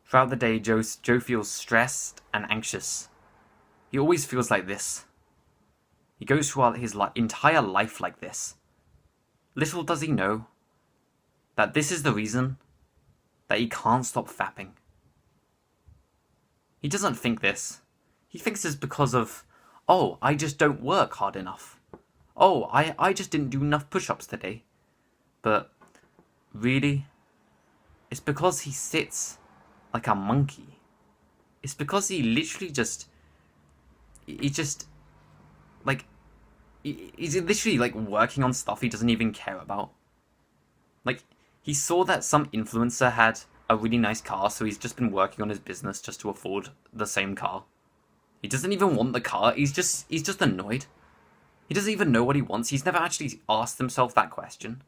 Throughout the day, Joe feels stressed and anxious. He always feels like this. He goes throughout his entire life like this. Little does he know that this is the reason that he can't stop fapping. He doesn't think this. He thinks it's because of, oh, I just don't work hard enough. Oh, I just didn't do enough push-ups today. But really, it's because he sits like a monkey. It's because he literally he's literally like working on stuff he doesn't even care about. Like, he saw that some influencer had a really nice car, so he's just been working on his business just to afford the same car. He doesn't even want the car, he's just annoyed. He doesn't even know what he wants, he's never actually asked himself that question.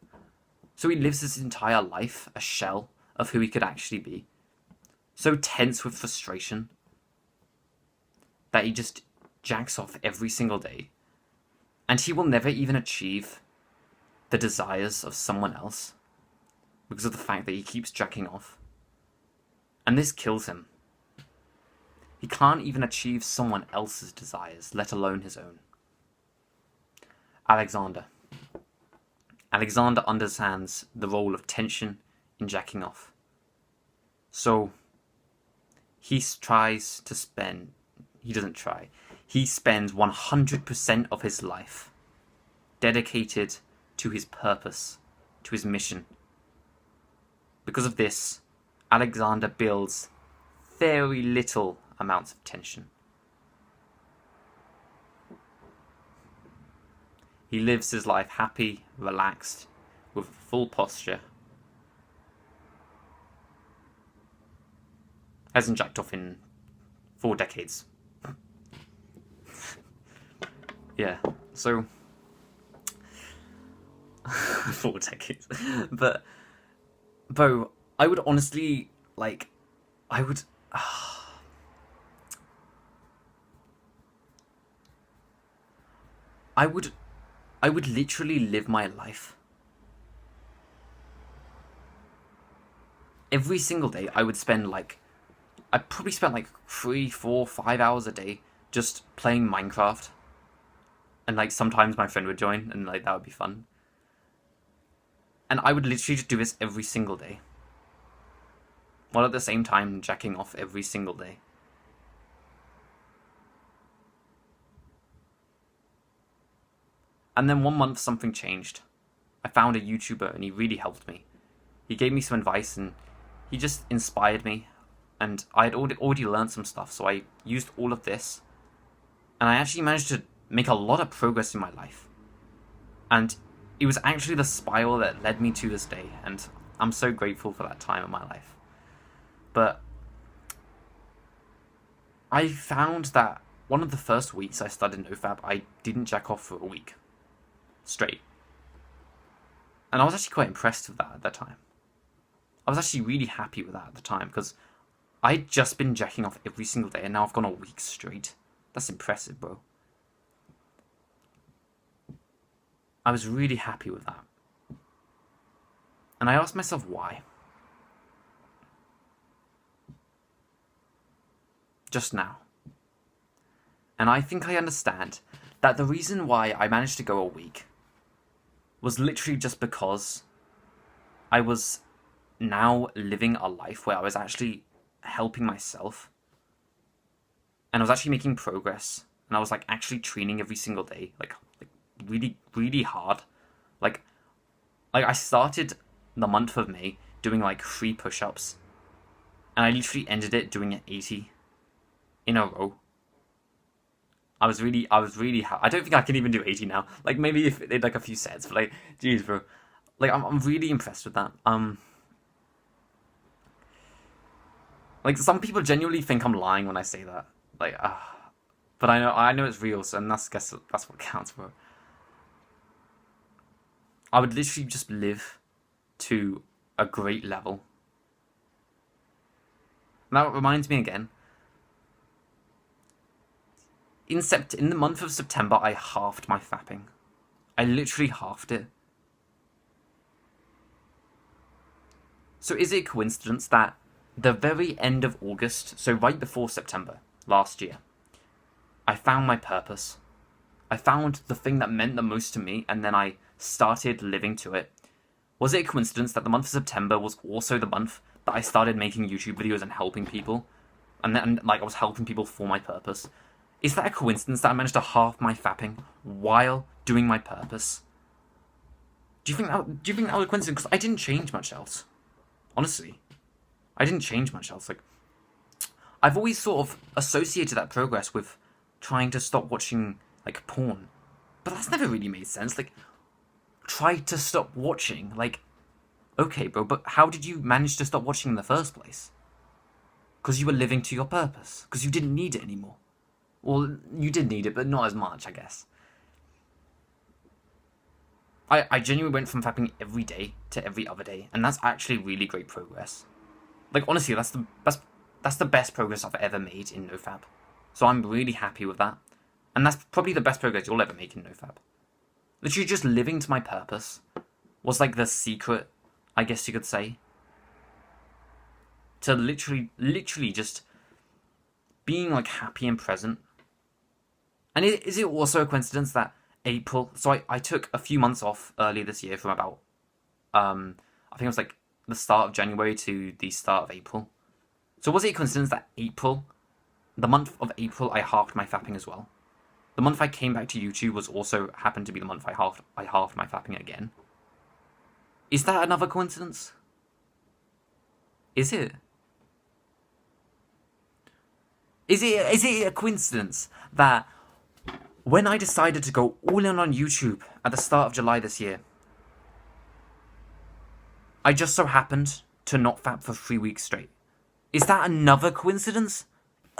So he lives his entire life a shell of who he could actually be. So tense with frustration that he just jacks off every single day. And he will never even achieve the desires of someone else because of the fact that he keeps jacking off. And this kills him. He can't even achieve someone else's desires, let alone his own. Alexander. Alexander understands the role of tension in jacking off. So, he spends 100% of his life dedicated to his purpose, to his mission. Because of this, Alexander builds very little amounts of tension. He lives his life happy, relaxed, with full posture. Hasn't jacked off in 4 decades. Yeah, so 4 decades. But, bro, I would honestly, I would literally live my life. Every single day, I'd probably spend 3, 4, 5 hours a day just playing Minecraft. And sometimes my friend would join, and that would be fun. And I would literally just do this every single day. While at the same time jacking off every single day. And then one month something changed. I found a YouTuber and he really helped me. He gave me some advice and he just inspired me. And I had already learned some stuff, so I used all of this. And I actually managed to make a lot of progress in my life. And it was actually the spiral that led me to this day, and I'm so grateful for that time in my life. But I found that one of the first weeks I started NoFap, I didn't jack off for a week straight. And I was actually quite impressed with that at that time. I was actually really happy with that at the time, because I'd just been jacking off every single day, and now I've gone a week straight. That's impressive, bro. I was really happy with that. And I asked myself why. Just now. And I think I understand that the reason why I managed to go a week was literally just because I was now living a life where I was actually helping myself. And I was actually making progress. And I was actually training every single day. Really, really hard. I started the month of May doing 3 push-ups. And I literally ended it doing 80 in a row. I was really I don't think I can even do 80 now. Maybe if they a few sets, but jeez, bro. I'm really impressed with that. Some people genuinely think I'm lying when I say that. But I know it's real, so and that's what counts, bro. I would literally just live to a great level. Now it reminds me again. In the month of September, I halved my fapping. I literally halved it. So is it a coincidence that the very end of August, so right before September last year, I found my purpose. I found the thing that meant the most to me, and then I started living to it. Was it a coincidence that the month of September was also the month that I started making YouTube videos and helping people? And then, like, I was helping people for my purpose. Is that a coincidence that I managed to halve my fapping while doing my purpose? Do you think that was a coincidence? Because I didn't change much else. Honestly. I didn't change much else. Like, I've always sort of associated that progress with trying to stop watching, like, porn. But that's never really made sense. Like, try to stop watching. Like, okay, bro, but how did you manage to stop watching in the first place? Because you were living to your purpose. Because you didn't need it anymore. Well, you did need it, but not as much, I guess. I genuinely went from fapping every day to every other day, and that's actually really great progress. Like, honestly, that's the best progress I've ever made in NoFap. So I'm really happy with that. And that's probably the best progress you'll ever make in NoFap. Literally just living to my purpose was like the secret, I guess you could say. To literally just being like happy and present. And is it also a coincidence that April, so I took a few months off earlier this year from about, I think it was like the start of January to the start of April. So was it a coincidence that April, the month of April, I halved my fapping as well? The month I came back to YouTube was also happened to be the month I halved my fapping again. Is that another coincidence? Is it? Is it a coincidence that when I decided to go all in on YouTube at the start of July this year, I just so happened to not fap for 3 weeks straight? Is that another coincidence?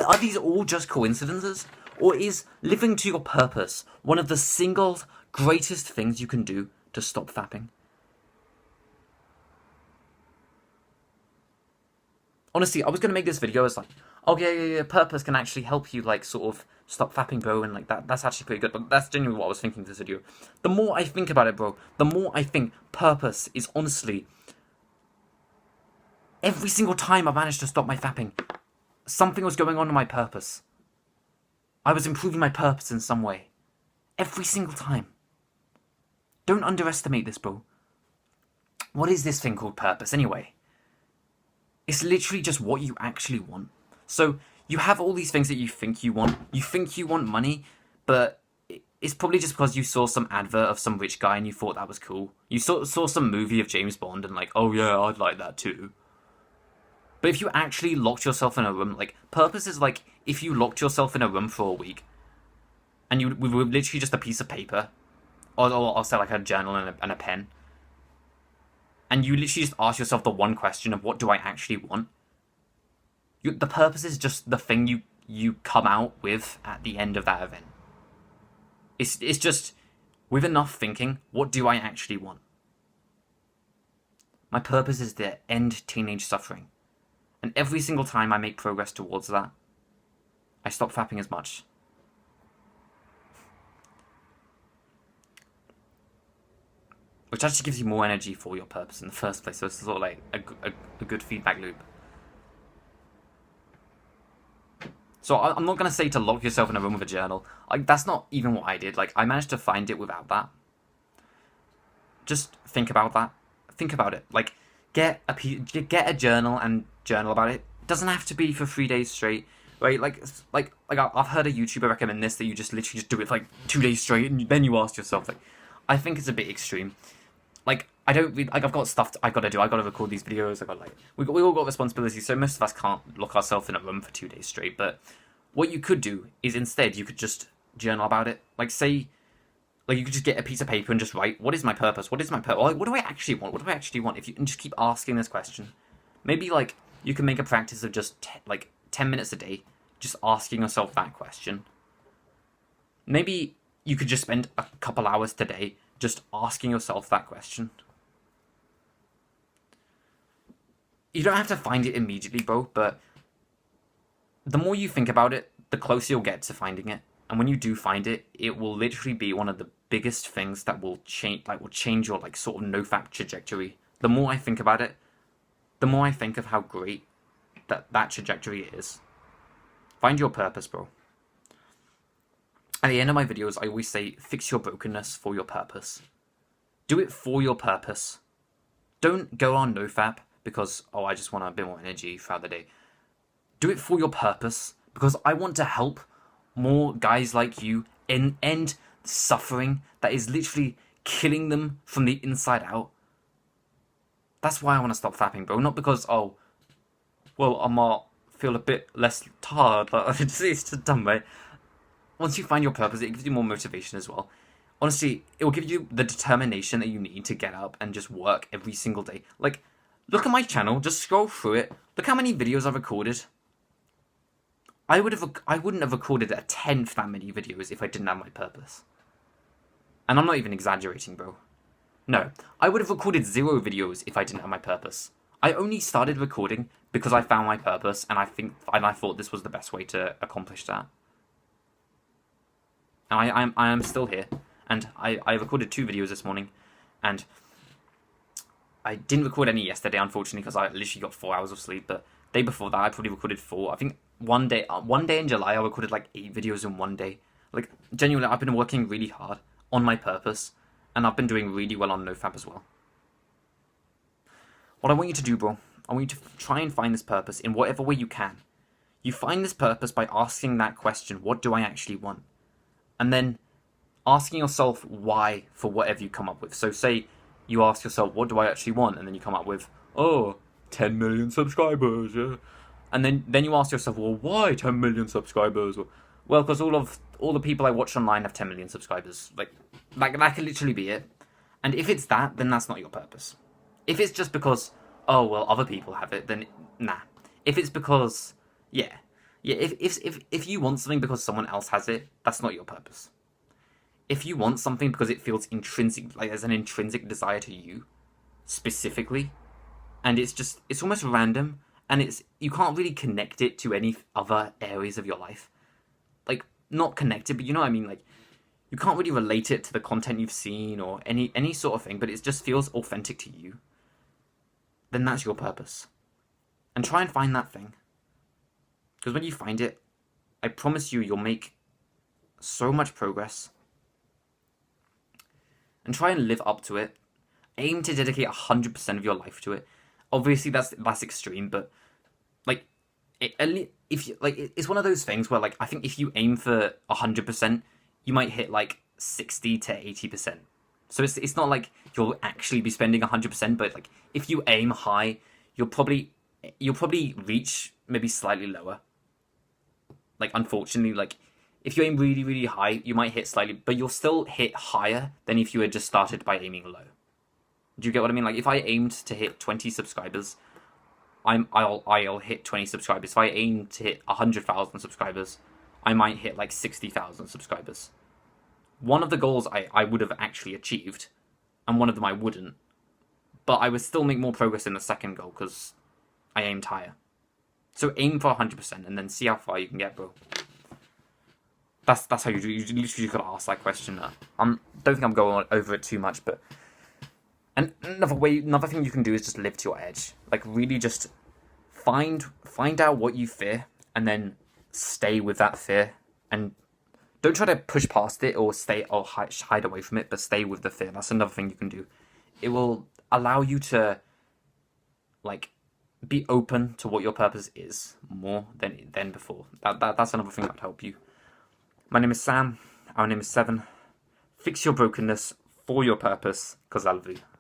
Are these all just coincidences? Or is living to your purpose one of the single greatest things you can do to stop fapping? Honestly, I was going to make this video as like, oh yeah, purpose can actually help you like sort of stop fapping, bro, and like that's actually pretty good. But that's genuinely what I was thinking of this video. The more I think about it, bro, the more I think purpose is honestly, every single time I managed to stop my fapping, something was going on in my purpose. I was improving my purpose in some way. Every single time. Don't underestimate this, bro. What is this thing called purpose, anyway? It's literally just what you actually want. So, you have all these things that you think you want. You think you want money, but it's probably just because you saw some advert of some rich guy and you thought that was cool. You saw some movie of James Bond and like, oh yeah, I'd like that too. But if you actually locked yourself in a room, like, purpose is like, if you locked yourself in a room for a week, and you were literally just a piece of paper, or I'll say like a journal and a pen, and you literally just ask yourself the one question of what do I actually want? The purpose is just the thing you come out with at the end of that event. It's just, with enough thinking, what do I actually want? My purpose is to end teenage suffering. And every single time I make progress towards that, I stop fapping as much. Which actually gives you more energy for your purpose in the first place. So it's sort of like a good feedback loop. So I'm not going to say to lock yourself in a room with a journal. Like, that's not even what I did. Like, I managed to find it without that. Just think about that. Think about it. Like, get a journal and journal about it. It doesn't have to be for 3 days straight, right? Like I've heard a YouTuber recommend this, that you just literally just do it for like 2 days straight, and then you ask yourself, like, I think it's a bit extreme. Like, I don't read, like, I've got stuff I've got to do. I've got to record these videos. I've got like, we all got responsibilities, so most of us can't lock ourselves in a room for 2 days straight. But what you could do is instead you could just journal about it. Like, say, like, you could just get a piece of paper and just write, what is my purpose? What is my purpose? What do I actually want? What do I actually want? If you and just keep asking this question, maybe like you can make a practice of just like 10 minutes a day, just asking yourself that question. Maybe you could just spend a couple hours today just asking yourself that question. You don't have to find it immediately, bro, but the more you think about it, the closer you'll get to finding it. And when you do find it, it will literally be one of the biggest things that will change your like sort of no-fap trajectory. The more I think about it, the more I think of how great that trajectory is. Find your purpose, bro. At the end of my videos, I always say, fix your brokenness for your purpose. Do it for your purpose. Don't go on NoFap because, oh, I just want a bit more energy throughout the day. Do it for your purpose because I want to help more guys like you end suffering that is literally killing them from the inside out. That's why I want to stop fapping, bro. Not because, oh, well, I might feel a bit less tired. It's just dumb, right? Once you find your purpose, it gives you more motivation as well. Honestly, it will give you the determination that you need to get up and just work every single day. Like, look at my channel. Just scroll through it. Look how many videos I've recorded. I wouldn't have recorded a tenth that many videos if I didn't have my purpose. And I'm not even exaggerating, bro. No, I would have recorded 0 videos if I didn't have my purpose. I only started recording because I found my purpose, and I thought this was the best way to accomplish that. And I am still here, and I recorded 2 videos this morning, and I didn't record any yesterday, unfortunately, because I literally got 4 hours of sleep. But day before that, I probably recorded 4. I think one day in July, I recorded like 8 videos in one day. Like, genuinely, I've been working really hard on my purpose, and I've been doing really well on NoFap as well. What I want you to do, bro, I want you to try and find this purpose in whatever way you can. You find this purpose by asking that question, what do I actually want? And then asking yourself why for whatever you come up with. So say you ask yourself, what do I actually want? And then you come up with, 10 million subscribers, yeah. And then you ask yourself, well, why 10 million subscribers? Well, because all the people I watch online have 10 million subscribers. Like that could literally be it. And if it's that, then that's not your purpose. If it's just because, oh, well, other people have it, then nah. If it's because, yeah, if you want something because someone else has it, that's not your purpose. If you want something because it feels intrinsic, like there's an intrinsic desire to you, specifically, and it's almost random, and you can't really connect it to any other areas of your life. Like, not connected, but you know what I mean, like, you can't really relate it to the content you've seen or any sort of thing, but it just feels authentic to you. Then that's your purpose. And try and find that thing. Because when you find it, I promise you'll make so much progress. And try and live up to it. Aim to dedicate 100% of your life to it. Obviously, that's extreme, but like, it's one of those things where, like, I think if you aim for 100%, you might hit like 60 to 80%. So it's not like you'll actually be spending 100%, but like if you aim high, you'll probably reach maybe slightly lower. Like, unfortunately, like if you aim really, really high, you might hit slightly, but you'll still hit higher than if you had just started by aiming low. Do you get what I mean? Like, if I aimed to hit 20 subscribers, I'll hit 20 subscribers. If I aim to hit 100,000 subscribers, I might hit like 60,000 subscribers. One of the goals I would have actually achieved, and one of them I wouldn't. But I would still make more progress in the second goal because I aimed higher. So aim for 100% and then see how far you can get, bro. That's how you do. You literally gotta ask that question. Don't think I'm going over it too much, but and another thing you can do is just live to your edge. Like, really just find out what you fear and then stay with that fear, and don't try to push past it or hide away from it, but stay with the fear. That's another thing you can do. It will allow you to, like, be open to what your purpose is more than before. That's another thing that would help you. My name is Sam. Our name is 7. Fix your brokenness for your purpose, because I love you.